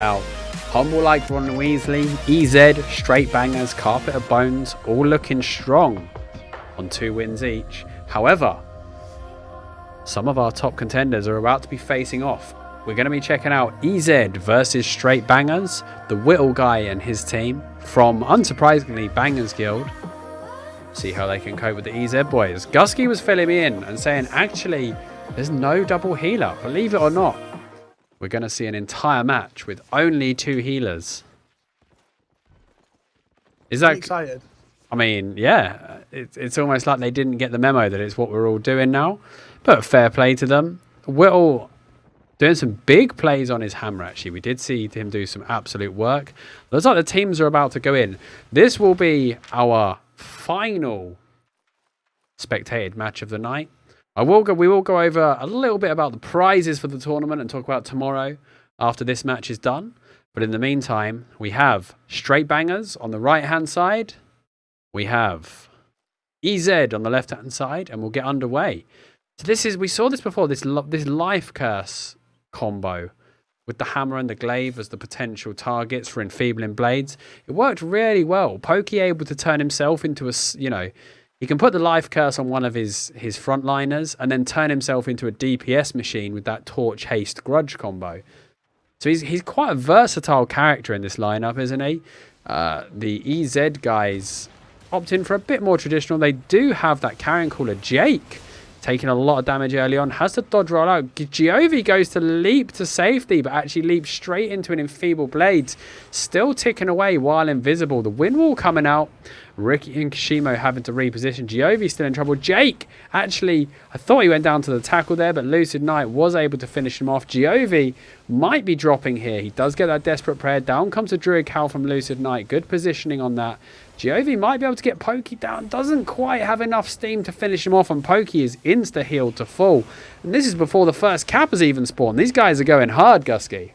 Now, Humble like Ron Weasley, EZ, Straight Bangers, Carpet of Bones, all looking strong on 2 wins each. However, some of our top contenders are about to be facing off. We're going to be checking out EZ versus Straight Bangers, TheWittleGuy and his team from, unsurprisingly, Bangers Guild. See how they can cope with the EZ boys. Gusky was filling me in and saying, actually, there's no double healer, believe it or not. We're going to see an entire match with only 2 healers. Is that excited? I mean, yeah, it's almost like they didn't get the memo that it's what we're all doing now. But fair play to them. Whittle doing some big plays on his hammer, actually. We did see him do some absolute work. Looks like the teams are about to go in. This will be our final spectated match of the night. We will go over a little bit about the prizes for the tournament and talk about tomorrow after this match is done. But in the meantime, we have Straight Bangers on the right-hand side. We have EZ on the left-hand side, and we'll get underway. So we saw this before, this life curse combo with the hammer and the glaive as the potential targets for enfeebling blades. It worked really well. Pokey able to turn himself into he can put the life curse on one of his frontliners and then turn himself into a DPS machine with that torch haste grudge combo. So he's quite a versatile character in this lineup, isn't he? The EZ guys opt in for a bit more traditional. They do have that carrying caller Jake taking a lot of damage early on. Has to dodge roll out. Giovi goes to leap to safety, but actually leaps straight into an enfeebled blade. Still ticking away while invisible. The wind wall coming out. Ricky and Kashimo having to reposition. Giovi still in trouble. Jake, actually, I thought he went down to the tackle there, but Lucid Knight was able to finish him off. Giovi might be dropping here. He does get that desperate prayer. Down comes a Druid Cowl from Lucid Knight. Good positioning on that. Giovi might be able to get Pokey down. Doesn't quite have enough steam to finish him off, and Pokey is insta-healed to full. And this is before the first cap has even spawned. These guys are going hard, Gusky.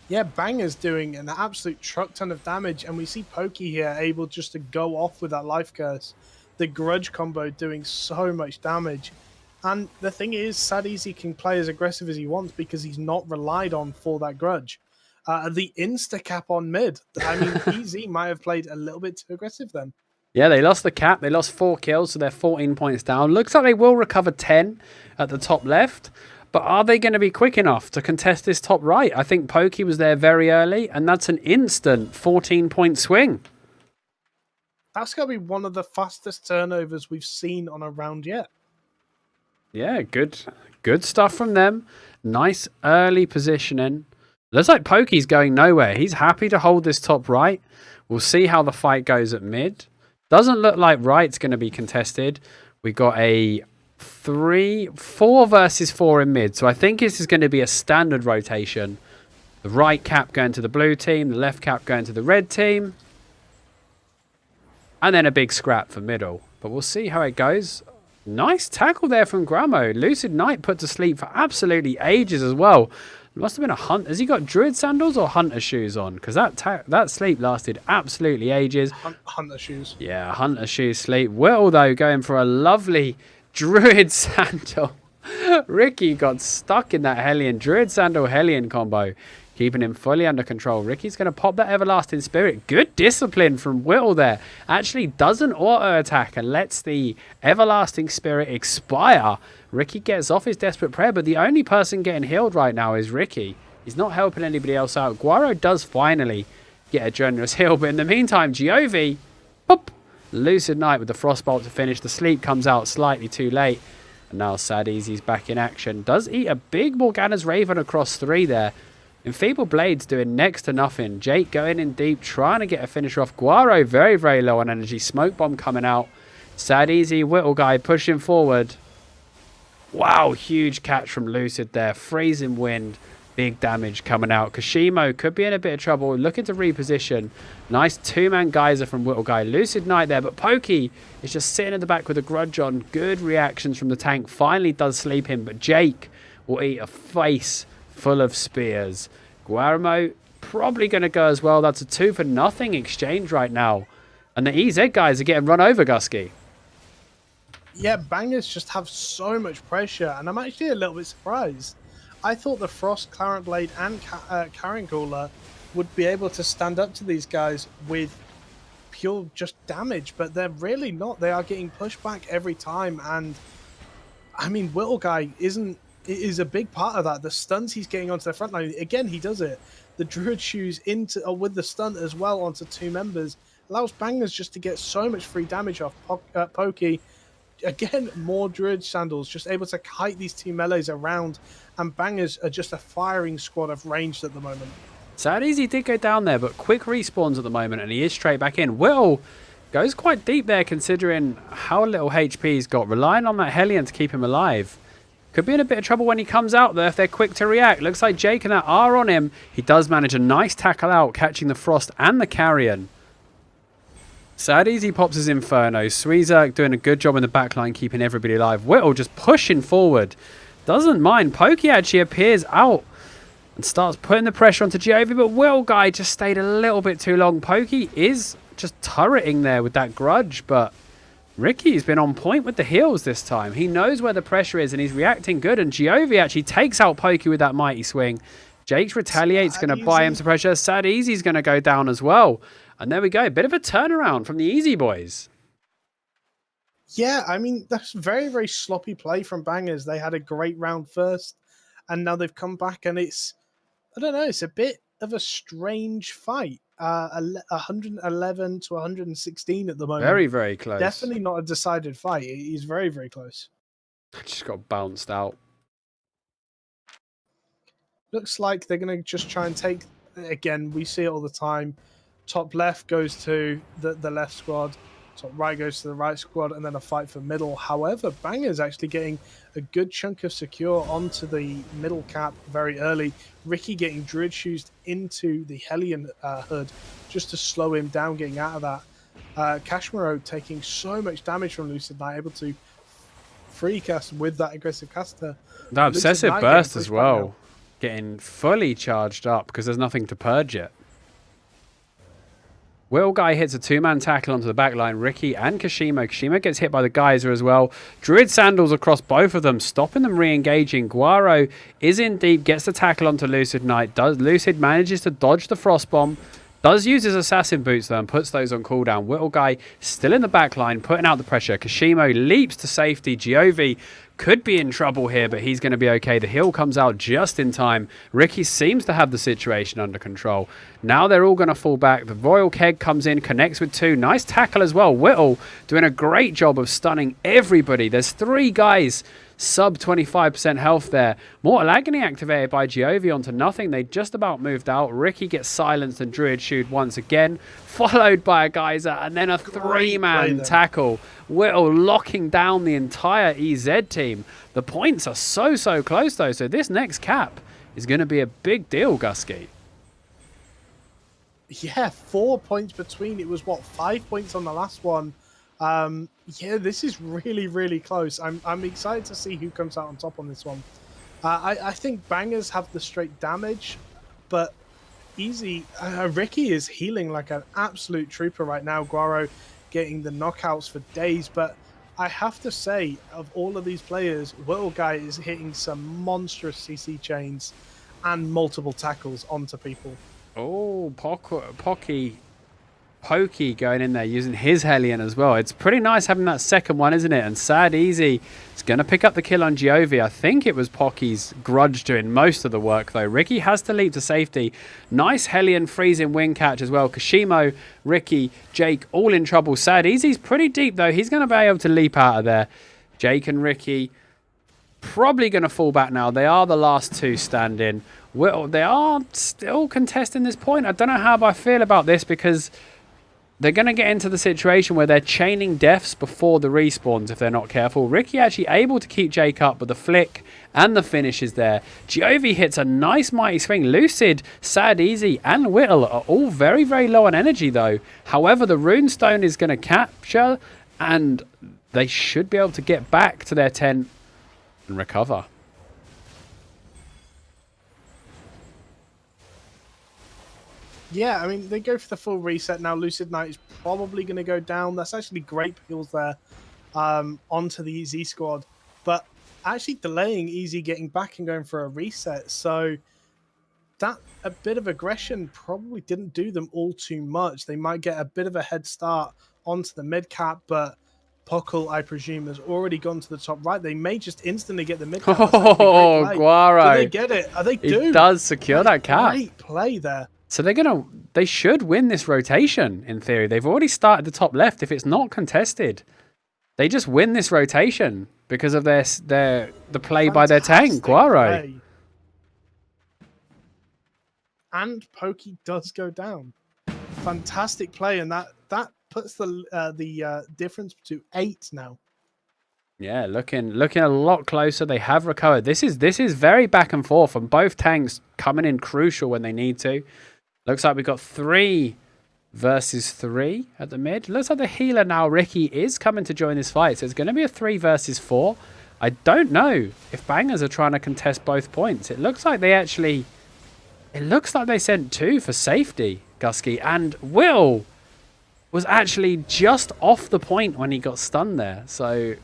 Yeah, Banger's doing an absolute truck ton of damage, and we see Pokey here able just to go off with that life curse. The grudge combo doing so much damage. And the thing is, Sad Easy can play as aggressive as he wants because he's not relied on for that grudge. The insta-cap on mid. I mean, EZ might have played a little bit too aggressive then. Yeah, they lost the cap. They lost 4 kills, so they're 14 points down. Looks like they will recover 10 at the top left. But are they going to be quick enough to contest this top right? I think Pokey was there very early, and that's an instant 14-point swing. That's going to be one of the fastest turnovers we've seen on a round yet. Yeah, good stuff from them. Nice early positioning. Looks like Pokey's going nowhere. He's happy to hold this top right. We'll see how the fight goes at mid. Doesn't look like right's going to be contested. We got a 4 versus 4 in mid. So I think this is going to be a standard rotation. The right cap going to the blue team. The left cap going to the red team. And then a big scrap for middle. But we'll see how it goes. Nice tackle there from Gramo. Lucid Knight put to sleep for absolutely ages as well. It must have been a hunt. Has he got druid sandals or hunter shoes on? Because that sleep lasted absolutely ages. Hunter shoes. Yeah, hunter shoes sleep. Whittle, though, going for a lovely druid sandal. Ricky got stuck in that Hellion. Druid sandal Hellion combo. Keeping him fully under control. Ricky's going to pop that Everlasting Spirit. Good discipline from Whittle there. Actually doesn't auto-attack and lets the Everlasting Spirit expire. Ricky gets off his Desperate Prayer, but the only person getting healed right now is Ricky. He's not helping anybody else out. Guaro does finally get a generous heal, but in the meantime, Giovi, boop, Lucid Knight with the Frostbolt to finish. The sleep comes out slightly too late. And now Sad Easy's back in action. Does eat a big Morgana's Raven across 3 there. Enfeebled Blades doing next to nothing. Jake going in deep, trying to get a finisher off. Guaro very, very low on energy. Smoke Bomb coming out. Sad Easy, TheWittleGuy pushing forward. Wow, huge catch from Lucid there. Freezing wind. Big damage coming out. Kashimo could be in a bit of trouble. Looking to reposition. Nice 2-man geyser from TheWittleGuy. Lucid Knight there, but Pokey is just sitting in the back with a grudge on. Good reactions from the tank. Finally does sleep him, but Jake will eat a face full of spears. Guaramo probably going to go as well. That's a 2-for-0 exchange right now. And the EZ guys are getting run over, Gusky. Yeah, Bangers just have so much pressure, and I'm actually a little bit surprised. I thought the Frost, Clarent Blade, and Karen Cooler would be able to stand up to these guys with pure just damage, but they're really not. They are getting pushed back every time, and I mean, WittleGuy is a big part of that. The stuns he's getting onto the front line, again, he does it. The Druid shoes into with the stun as well onto 2 members allows Bangers just to get so much free damage off Pokey. Again, more Druid sandals, just able to kite these 2 melees around, and Bangers are just a firing squad of ranged at the moment. Sad Easy did go down there, but quick respawns at the moment, and he is straight back in. Will goes quite deep there, considering how little HP he's got, relying on that Hellion to keep him alive. Could be in a bit of trouble when he comes out there if they're quick to react. Looks like Jake and that are on him. He does manage a nice tackle out, catching the Frost and the Carrion. Sad Easy pops his Inferno. Sweezer doing a good job in the backline, keeping everybody alive. Whittle just pushing forward. Doesn't mind. Pokey actually appears out and starts putting the pressure onto Giovi, but WittleGuy just stayed a little bit too long. Pokey is just turreting there with that grudge, but Ricky's been on point with the heals this time. He knows where the pressure is and he's reacting good, and Giovi actually takes out Pokey with that mighty swing. Jake's retaliate's going to buy him some pressure. Sad Easy's going to go down as well. And there we go. Bit of a turnaround from the Easy Boys. Yeah, I mean, that's very, very sloppy play from Bangers. They had a great round first, and now they've come back, and it's, I don't know, it's a bit of a strange fight. 111 to 116 at the moment. Very, very close. Definitely not a decided fight. He's very, very close. Just got bounced out. Looks like they're going to just try and take, again, we see it all the time. Top left goes to the left squad. Top right goes to the right squad, and then a fight for middle. However, Banger's actually getting a good chunk of secure onto the middle cap very early. Ricky getting Druid shoes into the Hellion hood just to slow him down getting out of that. Kashmiro taking so much damage from Lucid Knight, able to free cast with that aggressive caster. That obsessive burst as well, getting fully charged up because there's nothing to purge it. WittleGuy hits a 2-man tackle onto the backline. Ricky and Kashimo. Kashimo gets hit by the Geyser as well. Druid sandals across both of them, stopping them re-engaging. Guaro is in deep, gets the tackle onto Lucid Knight. Lucid manages to dodge the Frost Bomb. Does use his assassin boots though and puts those on cooldown. WittleGuy still in the backline, putting out the pressure. Kashimo leaps to safety. Giovi could be in trouble here, but he's going to be okay. The heal comes out just in time. Ricky seems to have the situation under control. Now they're all going to fall back. The Royal Keg comes in, connects with 2. Nice tackle as well. Whittle doing a great job of stunning everybody. There's 3 guys sub 25% health there. Mortal Agony activated by Giovi onto nothing. They just about moved out. Ricky gets silenced and Druid shooed once again, followed by a Geyser and then a 3-man tackle. Whittle locking down the entire EZ team. The points are so close though, so this next cap is going to be a big deal, Gusky. Yeah, 4 points between. It was, what, 5 points on the last one. Yeah, this is really close. I'm excited to see who comes out on top on this one. I think Bangers have the straight damage, but Easy Ricky is healing like an absolute trooper right now. Guaro getting the knockouts for days, but I have to say, of all of these players, WittleGuy is hitting some monstrous CC chains and multiple tackles onto people. Oh, Pokey going in there using his Hellion as well. It's pretty nice having that second one, isn't it? And Sad Easy is going to pick up the kill on Giovi. I think it was Pocky's grudge doing most of the work though. Ricky has to leap to safety. Nice Hellion freezing wing catch as well. Kashimo, Ricky, Jake all in trouble. Sad Easy's pretty deep though. He's going to be able to leap out of there. Jake and Ricky probably going to fall back now. They are the last 2 standing. Well, they are still contesting this point. I don't know how I feel about this because they're going to get into the situation where they're chaining deaths before the respawns if they're not careful. Ricky actually able to keep Jake up, but the flick and the finish is there. Giovi hits a nice mighty swing. Lucid, Sad Easy and Whittle are all very low on energy though. However, the runestone is going to capture and they should be able to get back to their tent and recover. Yeah, I mean, they go for the full reset now. Lucid Knight is probably going to go down. That's actually great peels there onto the EZ squad. But actually delaying Easy getting back and going for a reset. So that a bit of aggression probably didn't do them all too much. They might get a bit of a head start onto the mid cap, but Puckle, I presume, has already gone to the top right. They may just instantly get the mid cap. That's actually a great play. Guaro. Do they get it? They do. He does secure that cap. Great play there. So they should win this rotation in theory. They've already started the top left. If it's not contested, they just win this rotation because of the play by their tank, Guaro. Play. And Pokey does go down. Fantastic play, and that puts the difference to 8 now. Yeah, looking a lot closer. They have recovered. This is very back and forth, and both tanks coming in crucial when they need to. Looks like we've got 3 versus 3 at the mid. Looks like the healer now, Ricky, is coming to join this fight. So it's going to be a 3 versus 4. I don't know if Bangers are trying to contest both points. It looks like they sent 2 for safety, Gusky. And Will was actually just off the point when he got stunned there. So,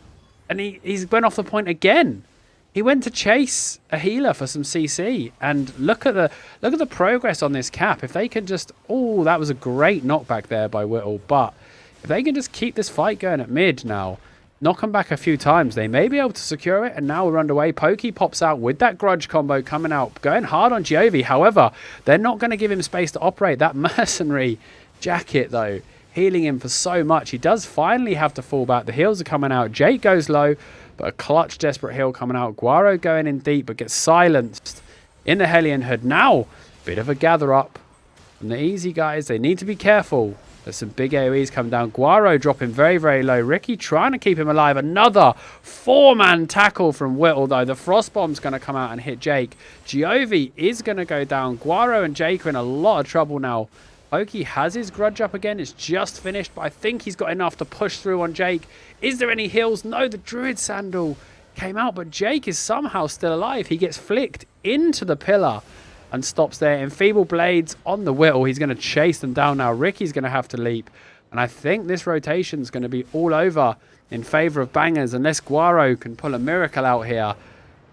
and he's went off the point again. He went to chase a healer for some CC, and look at the progress on this cap. If they can just, that was a great knockback there by Whittle. But if they can just keep this fight going at mid now, knock them back a few times, they may be able to secure it. And now we're underway. Pokey pops out with that grudge combo coming out, going hard on Giove. However, they're not going to give him space to operate. That mercenary jacket though, healing him for so much. He does finally have to fall back. The heals are coming out. Jake goes low, but a clutch desperate heal coming out. Guaro going in deep, but gets silenced in the Hellion Hood. Now, bit of a gather up from the Easy guys. They need to be careful. There's some big AoEs coming down. Guaro dropping very, very low. Ricky trying to keep him alive. Another 4-man tackle from Whittle, though. The Frost Bomb's going to come out and hit Jake. Giove is going to go down. Guaro and Jake are in a lot of trouble now. Pokey has his grudge up again. It's just finished, but I think he's got enough to push through on Jake. Is there any heals? No, the Druid Sandal came out, but Jake is somehow still alive. He gets flicked into the pillar and stops there. Enfeeble Blades on the Whittle. He's going to chase them down now. Ricky's going to have to leap. And I think this rotation is going to be all over in favor of Bangers. Unless Guaro can pull a miracle out here,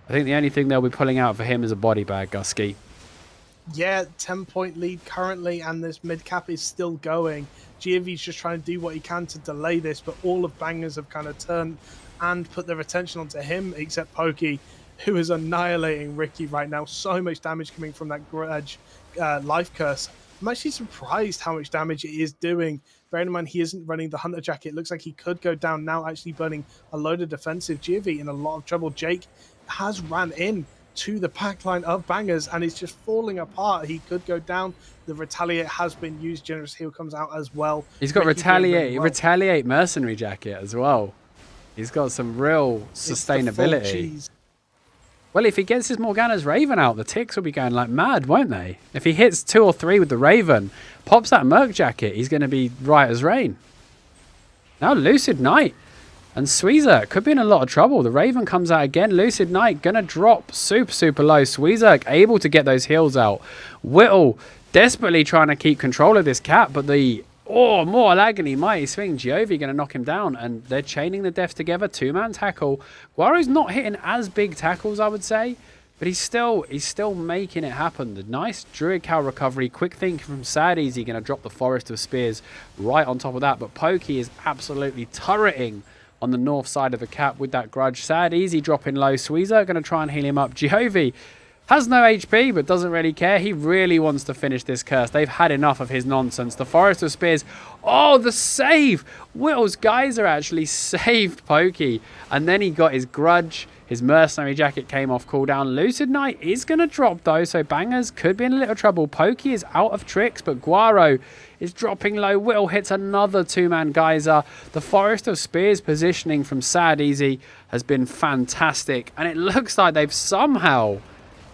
I think the only thing they'll be pulling out for him is a body bag, Gusky. Yeah, 10-point lead currently, and this mid cap is still going. Giovi's just trying to do what he can to delay this, but all of Bangers have kind of turned and put their attention onto him, except Pokey, who is annihilating Ricky right now. So much damage coming from that grudge life curse. I'm actually surprised how much damage it is doing. Bearing in mind he isn't running the Hunter Jacket. It looks like he could go down now, actually burning a load of defensive. Giovi in a lot of trouble. Jake has ran in to the pack line of Bangers and it's just falling apart. He could go down. The Retaliate has been used. Generous heal comes out as well. He's got Retaliate Mercenary Jacket as well. He's got some real sustainability. Well, if he gets his Morgana's Raven out, the ticks will be going like mad, won't they? If he hits 2 or 3 with the Raven, pops that Merc Jacket, he's going to be right as rain. Now Lucid Knight and Sweezerk could be in a lot of trouble. The Raven comes out again. Lucid Knight going to drop super, super low. Sweezerk able to get those heals out. Whittle desperately trying to keep control of this cap, but the more agony, mighty swing. Giove going to knock him down, and they're chaining the deaths together. 2-man tackle. Guaro's not hitting as big tackles, I would say, but he's still making it happen. The nice Druid Cow recovery. Quick thinking from Sad Easy, going to drop the Forest of Spears right on top of that. But Pokey is absolutely turreting on the north side of the cap with that grudge. Sad Easy dropping low. Sweezer going to try and heal him up. Giove has no HP, but doesn't really care. He really wants to finish this curse. They've had enough of his nonsense. The Forest of Spears. Oh, the save! Whittle's Geyser actually saved Pokey. And then he got his grudge. His Mercenary Jacket came off cooldown. Lucid Knight is going to drop, though, so Bangers could be in a little trouble. Pokey is out of tricks, but Guaro is dropping low. Whittle hits another 2-man Geyser. The Forest of Spears positioning from Sad Easy has been fantastic. And it looks like they've somehow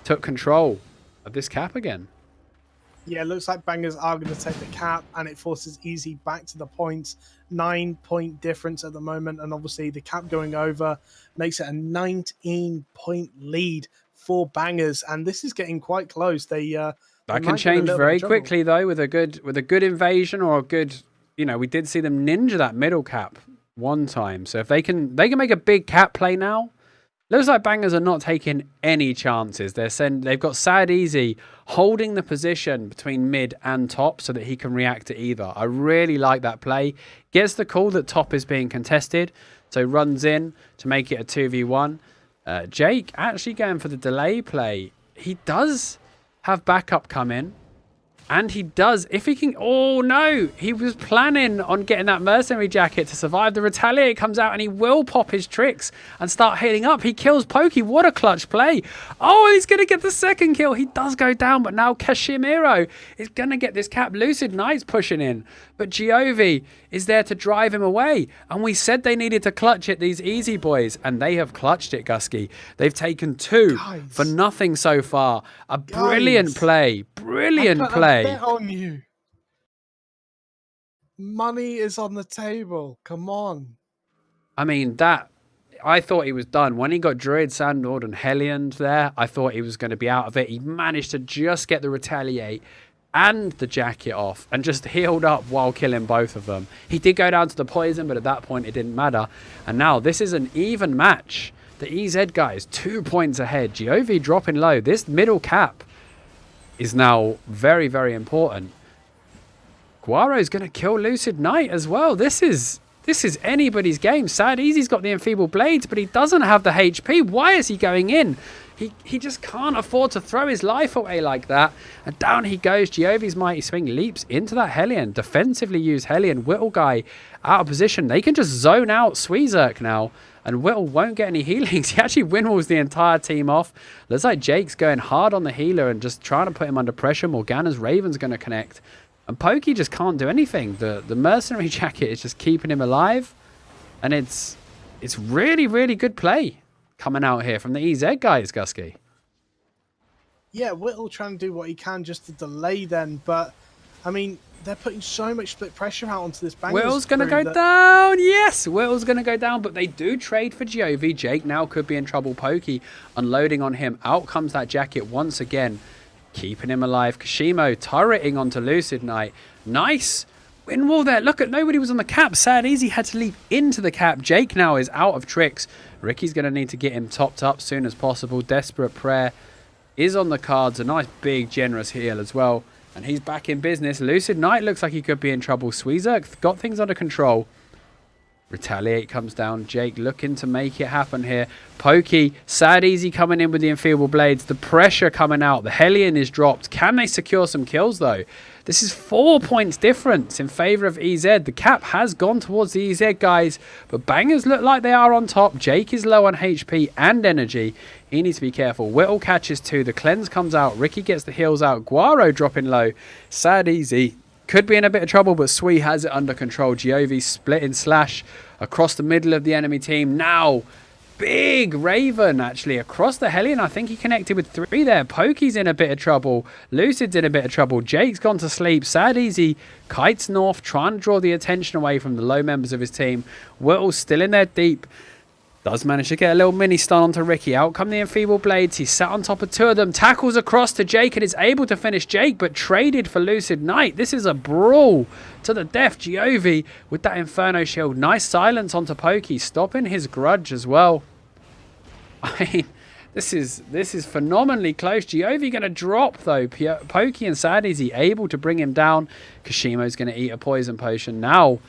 took control of this cap again. Yeah, it looks like Bangers are going to take the cap, and it forces Easy back to the points. 9-point difference at the moment, and obviously the cap going over makes it a 19-point lead for Bangers, and this is getting quite close. That can change very quickly, though, with a good invasion or a good, we did see them ninja that middle cap one time. So if they can make a big cap play now, Looks like Bangers are not taking any chances. They've got Sad Easy holding the position between mid and top so that he can react to either. I really like that play. Gets the call that top is being contested, so runs in to make it a 2v1. Jake actually going for the delay play. He does have backup come in. And he does, if he can, oh no, he was planning on getting that mercenary jacket to survive. The retaliate comes out and he will pop his tricks and start healing up. He kills Pokey, what a clutch play. Oh, he's going to get the second kill. He does go down, but now Kashimiro is going to get this cap. Lucid Knight's pushing in, but Giovi is there to drive him away. And we said they needed to clutch it, these easy boys, and they have clutched it, Gusky. They've taken 2 for nothing so far. A brilliant play, brilliant play. Bet on you. Money is on the table. Come on. I mean, I thought he was done. When he got Druid, Sandlord, and Hellion there, I thought he was going to be out of it. He managed to just get the retaliate and the jacket off and just healed up while killing both of them. He did go down to the poison, but at that point it didn't matter. And now this is an even match. The EZ guy is 2 points ahead. Giovi dropping low. This middle cap is now very, very important. Guaro's going to kill Lucid Knight as well. This is anybody's game. Sad Easy's got the enfeebled blades, but he doesn't have the HP. Why is he going in? He just can't afford to throw his life away like that. And down he goes. Giovi's mighty swing leaps into that Hellion. Defensively use Hellion. WittleGuy out of position. They can just zone out Sweezerk now. And Whittle won't get any healings. He actually windmills the entire team off. Looks like Jake's going hard on the healer and just trying to put him under pressure. Morgana's Raven's going to connect. And Pokey just can't do anything. The mercenary jacket is just keeping him alive. And it's really, really good play coming out here from the EZ guys, Gusky. Yeah, Whittle trying to do what he can just to delay then. But, I mean, they're putting so much split pressure out onto this Bangers. Whittle's going to go down. Yes, Whittle's going to go down. But they do trade for Giovi. Jake now could be in trouble. Pokey unloading on him. Out comes that jacket once again. Keeping him alive. Kashimo turreting onto Lucid Knight. Nice windwall there. Look at nobody was on the cap. Sad Easy had to leap into the cap. Jake now is out of tricks. Ricky's going to need to get him topped up soon as possible. Desperate Prayer is on the cards. A nice big generous heal as well. And he's back in business. Lucid Knight looks like he could be in trouble. Sweezerk got things under control. Retaliate comes down. Jake looking to make it happen here. Pokey, Sad Easy coming in with the enfeebled blades. The pressure coming out. The Hellion is dropped. Can they secure some kills though? This is 4 points difference in favour of EZ. The cap has gone towards the EZ guys, but Bangers look like they are on top. Jake is low on HP and energy. He needs to be careful. Whittle catches 2. The cleanse comes out. Ricky gets the heals out. Guaro dropping low. Sad Easy could be in a bit of trouble, but Swee has it under control. Giovi splitting slash across the middle of the enemy team. Now, big Raven actually across the Hellion. I think he connected with 3 there. Pokey's in a bit of trouble. Lucid's in a bit of trouble. Jake's gone to sleep. Sad Easy kites north, trying to draw the attention away from the low members of his team. Whittle's still in there deep. Does manage to get a little mini stun onto Ricky. Out come the enfeebled blades. He's sat on top of 2 of them. Tackles across to Jake and is able to finish Jake, but traded for Lucid Knight. This is a brawl to the death. Giovi with that Inferno shield. Nice silence onto Pokey, stopping his grudge as well. I mean, this is phenomenally close. Giovi going to drop though. Pokey and Sad Easy able to bring him down. Kashimo's going to eat a poison potion. Now,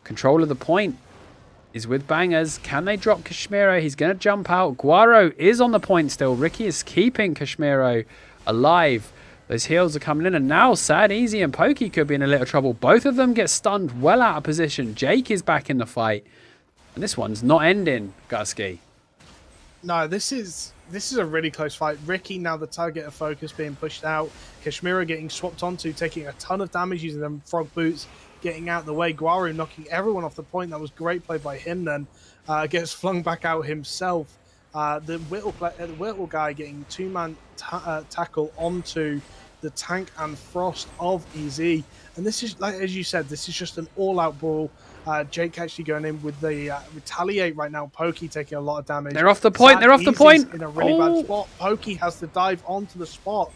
control of the point is with Bangers. Can they drop Kashmiro? He's going to jump out. Guaro is on the point still. Ricky is keeping Kashmiro alive. Those heals are coming in, and now Sad Easy and Pokey could be in a little trouble. Both of them get stunned well out of position. Jake is back in the fight, and this one's not ending, Gusky. No, this is a really close fight. Ricky now the target of focus being pushed out. Kashmiro getting swapped onto, taking a ton of damage using them frog boots, getting out the way. Guaru knocking everyone off the point. That was great play by him then. Gets flung back out himself. The Whittle guy getting 2-man tackle onto the tank and frost of EZ. And this is, like as you said, this is just an all-out brawl. Jake actually going in with the retaliate right now. Pokey taking a lot of damage. They're off the point. They're off the point. In a really bad spot. Pokey has to dive onto the spot.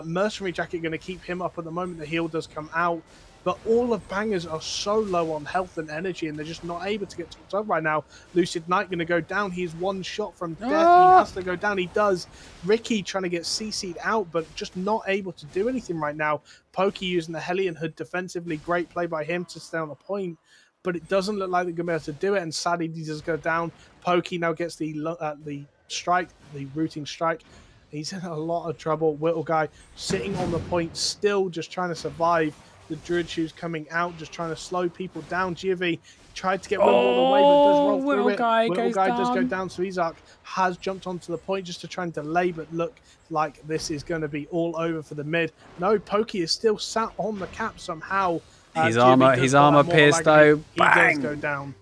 Mercenary Jacket going to keep him up at the moment. The heal does come out. But all of Bangers are so low on health and energy, and they're just not able to get topped up right now. Lucid Knight going to go down. He's one shot from death. He has to go down. He does. Ricky trying to get CC'd out, but just not able to do anything right now. Pokey using the Hellion Hood defensively. Great play by him to stay on the point. But it doesn't look like they're going to be able to do it, and sadly, he does go down. Pokey now gets the strike, the routing strike. He's in a lot of trouble. WittleGuy sitting on the point, still just trying to survive. The Druid Shoes coming out, just trying to slow people down. Giove tried to get one all the way, but does roll through it. WittleGuy does go down, so Izak has jumped onto the point just to try and delay, but look like this is going to be all over for the mid. No, Pokey is still sat on the cap somehow. His armor pierced though. Bang! He does go down.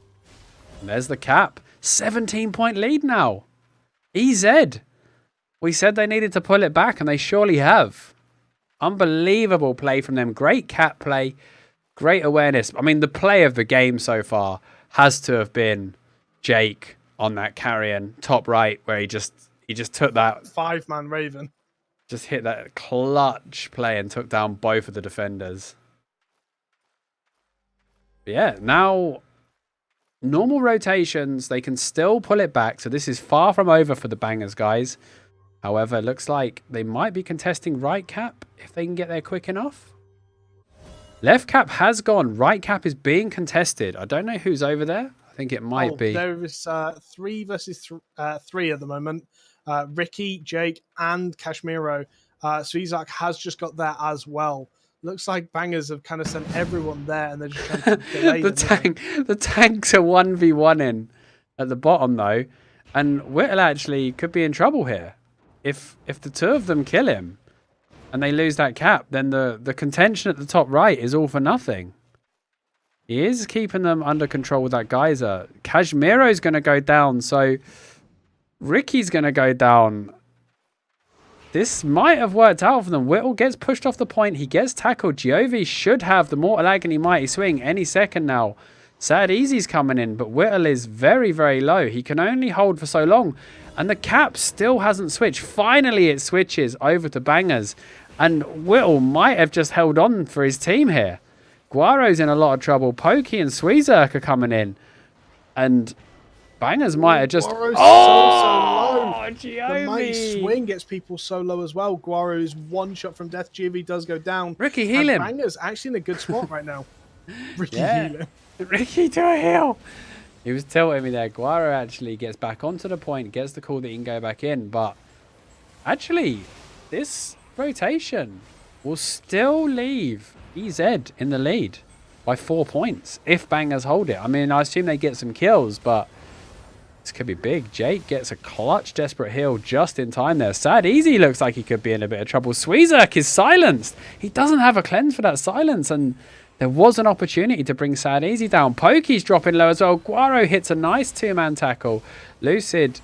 There's the cap. 17-point lead now. EZ. We said they needed to pull it back, and they surely have. Unbelievable play from them. Great cap play. Great awareness. I mean, the play of the game so far has to have been Jake on that carrion top right, where he just took that 5-man Raven. Just hit that clutch play and took down both of the defenders. But yeah, now normal rotations, they can still pull it back. So this is far from over for the Bangers, guys. However, it looks like they might be contesting right cap if they can get there quick enough. Left cap has gone. Right cap is being contested. I don't know who's over there. I think it might be. There is 3 versus 3 at the moment. Ricky, Jake, and Kashmiro. Izak has just got there as well. Looks like Bangers have kind of sent everyone there, and they're just trying to delay the tanks are 1v1 in at the bottom though, and Whittle actually could be in trouble here. If the two of them kill him and they lose that cap, then the contention at the top right is all for nothing. He is keeping them under control with that geyser. Kashmiro's going to go down, so Ricky's going to go down. This might have worked out for them. Whittle gets pushed off the point. He gets tackled. Giove should have the Mortal Agony Mighty Swing any second now. Sad Easy's coming in, but Whittle is very, very low. He can only hold for so long. And the cap still hasn't switched. Finally, it switches over to Bangers. And Whittle might have just held on for his team here. Guaro's in a lot of trouble. Pokey and Sweezerk are coming in. And Bangers might have just... Guaro's so low. The Mighty Swing gets people so low as well. Guaro is one shot from death. Giove does go down. Ricky, heal him. Bangers actually in a good spot right now. Ricky, heal him. Ricky, do a heal. He was tilting me there. Guaro actually gets back onto the point, gets the call that he can go back in. But actually, this rotation will still leave EZ in the lead by 4 points if Bangers hold it. I mean, I assume they get some kills, but this could be big. Jake gets a clutch, desperate heal just in time there. Sad Easy looks like he could be in a bit of trouble. Sweezerk is silenced. He doesn't have a cleanse for that silence, and there was an opportunity to bring Sad Easy down. Pokey's dropping low as well. Guaro hits a nice 2-man tackle. Lucid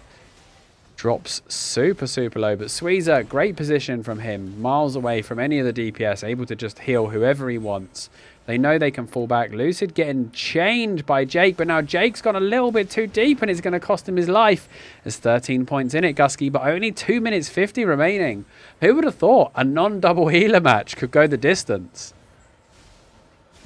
drops super, super low. But Sweezer, great position from him. Miles away from any of the DPS. Able to just heal whoever he wants. They know they can fall back. Lucid getting chained by Jake. But now Jake's gone a little bit too deep, and it's going to cost him his life. There's 13 points in it, Gusky. But only 2 minutes 50 remaining. Who would have thought a non-double healer match could go the distance?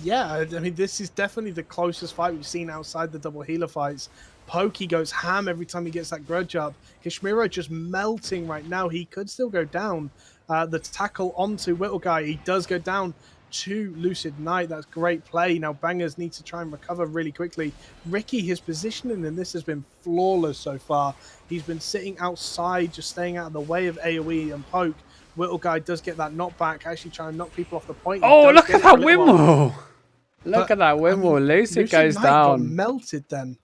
Yeah, I mean, this is definitely the closest fight we've seen outside the double healer fights. Pokey goes ham every time he gets that grudge up. Kashmiro just melting right now. He could still go down. The tackle onto WittleGuy. He does go down to Lucid Knight. That's great play. Now Bangers needs to try and recover really quickly. Ricky, his positioning in this has been flawless so far. He's been sitting outside, just staying out of the way of AoE and poke. WittleGuy does get that knockback, actually trying to knock people off the point. Oh, look at that windmill! Look at that windmill. Lucid goes down. Got melted then.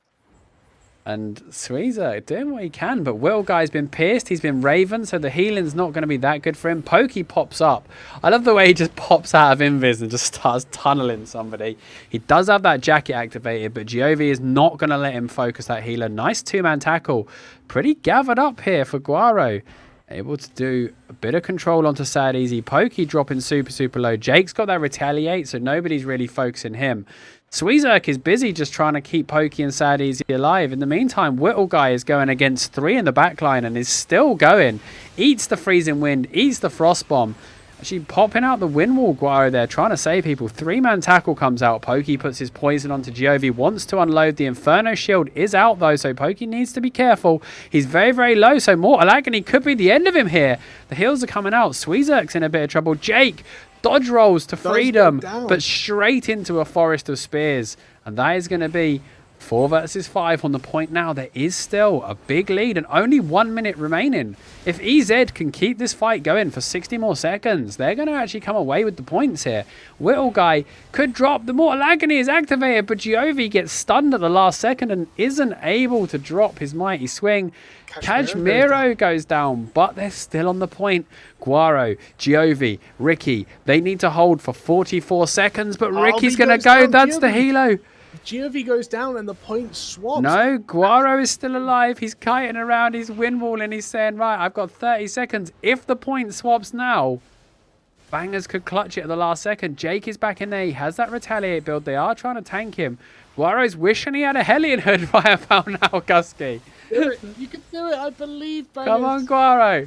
And Sweezer doing what he can, but WittleGuy's been pierced. He's been Raven, so the healing's not going to be that good for him. Pokey pops up. I love the way he just pops out of invis and just starts tunneling somebody. He does have that jacket activated, but Giove is not going to let him focus that healer. Nice 2-man tackle. Pretty gathered up here for Guaro. Able to do a bit of control onto Sad Easy. Pokey dropping super low. Jake's got that retaliate, so nobody's really focusing him. Sweezerk is busy just trying to keep Pokey and Sad Easy alive. In the meantime, WittleGuy is going against 3 in the backline and is still going. Eats the freezing wind, eats the frost bomb. Actually popping out the wind wall, Guaro there, trying to save people. 3-man tackle comes out. Pokey puts his poison onto Giove. Wants to unload. The Inferno shield is out though, so Pokey needs to be careful. He's very low, so Mortal Agony could be the end of him here. The heals are coming out. Sweezerk's in a bit of trouble. Jake dodge rolls to freedom, but straight into a forest of spears. And that is going to be 4 versus 5 on the point now. There is still a big lead and only 1 minute remaining. If EZ can keep this fight going for 60 more seconds, they're going to actually come away with the points here. WittleGuy could drop. The Mortal Agony is activated, but Giove gets stunned at the last second and isn't able to drop his mighty swing. Kashmiro goes down, but they're still on the point. Guaro, Giove, Ricky, they need to hold for 44 seconds, but Ricky's going to go. That's the Hilo. Giove goes down and the point swaps. No, Guaro is still alive. He's kiting around. He's windwall and he's saying, right, I've got 30 seconds. If the point swaps now, Bangers could clutch it at the last second. Jake is back in there. He has that retaliate build. They are trying to tank him. Guaro's wishing he had a Hellion Hood right about now, Gusky. You can do it. I believe, Bangers. Come on, Guaro.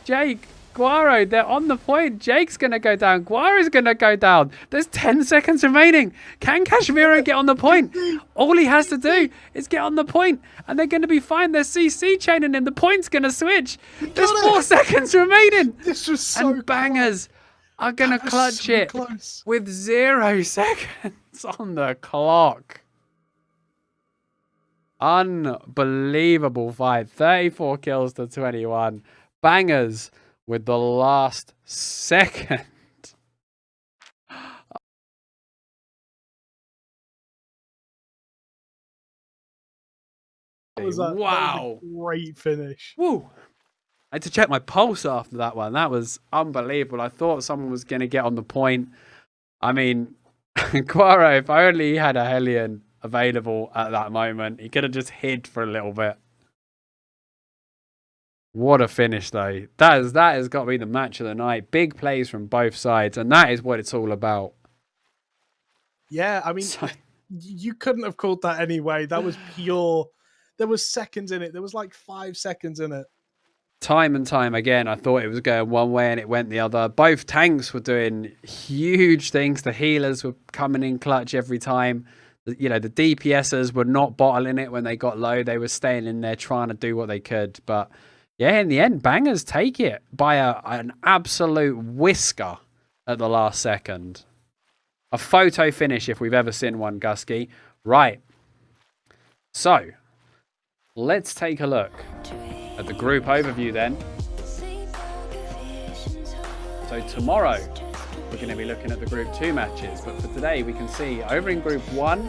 Jake. Guaro, they're on the point. Jake's going to go down. Guaro's going to go down. There's 10 seconds remaining. Can Kashmiro get on the point? All he has to do is get on the point, and they're going to be fine. They're CC chaining him. The point's going to switch. There's 4 seconds remaining. This was so And Bangers are going to clutch it with 0 seconds on the clock. Unbelievable fight. 34 kills to 21. Bangers with the last second. Wow. Great finish. Woo. I had to check my pulse after that one. That was unbelievable. I thought someone was going to get on the point. I mean, Guaro, if only he had a Hellion available at that moment, he could have just hid for a little bit. What a finish, though. That has got to be the match of the night. Big plays from both sides, and that is what it's all about. Yeah, I mean, you couldn't have called that anyway. That was pure. There was seconds in it. There was like 5 seconds in it. Time and time again, I thought it was going one way and it went the other. Both tanks were doing huge things. The healers were coming in clutch every time. You know, the DPSers were not bottling it when they got low. They were staying in there trying to do what they could, but yeah, in the end, Bangers take it by an absolute whisker at the last second. A photo finish if we've ever seen one, Gusky. Right. So, let's take a look at the group overview then. So tomorrow, we're going to be looking at the Group 2 matches. But for today, we can see over in Group 1,